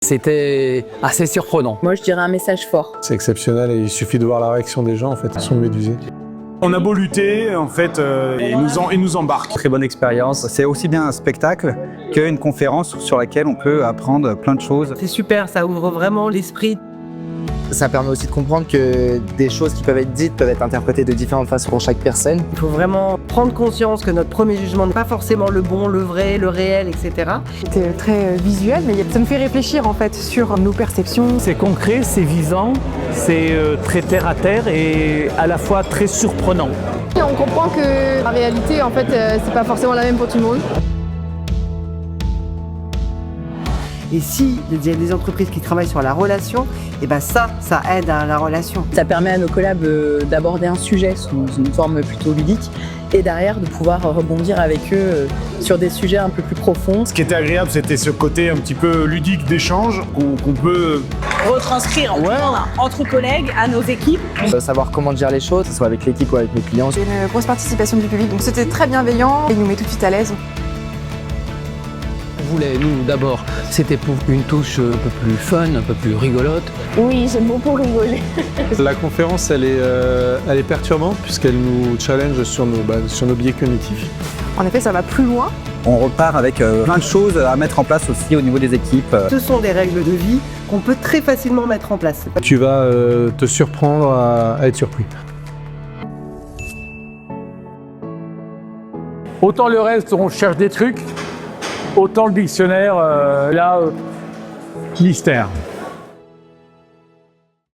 C'était assez surprenant. Moi, je dirais un message fort. C'est exceptionnel et il suffit de voir la réaction des gens, en fait, ils sont médusés. On a beau lutter, en fait, ils nous embarquent. Très bonne expérience. C'est aussi bien un spectacle qu'une conférence sur laquelle on peut apprendre plein de choses. C'est super, ça ouvre vraiment l'esprit. Ça permet aussi de comprendre que des choses qui peuvent être dites peuvent être interprétées de différentes façons pour chaque personne. Il faut vraiment prendre conscience que notre premier jugement n'est pas forcément le bon, le vrai, le réel, etc. C'était très visuel, mais ça nous fait réfléchir en fait sur nos perceptions. C'est concret, c'est vivant, c'est très terre à terre et à la fois très surprenant. Et on comprend que la réalité, en fait, c'est pas forcément la même pour tout le monde. Et si il y a des entreprises qui travaillent sur la relation, et ben ça aide à la relation. Ça permet à nos collabs d'aborder un sujet sous une forme plutôt ludique et derrière de pouvoir rebondir avec eux sur des sujets un peu plus profonds. Ce qui était agréable, c'était ce côté un petit peu ludique d'échange qu'on peut retranscrire entre collègues, à nos équipes. Savoir comment dire les choses, que ce soit avec l'équipe ou avec nos clients. Il y a une grosse participation du public, donc c'était très bienveillant et il nous met tout de suite à l'aise. On voulait, nous, d'abord, c'était pour une touche un peu plus fun, un peu plus rigolote. Oui, j'aime beaucoup rigoler. La conférence, elle est perturbante puisqu'elle nous challenge sur nos biais cognitifs. En effet, ça va plus loin. On repart avec plein de choses à mettre en place aussi au niveau des équipes. Ce sont des règles de vie qu'on peut très facilement mettre en place. Tu vas te surprendre à être surpris. Autant le reste, on cherche des trucs, autant le dictionnaire, mystère.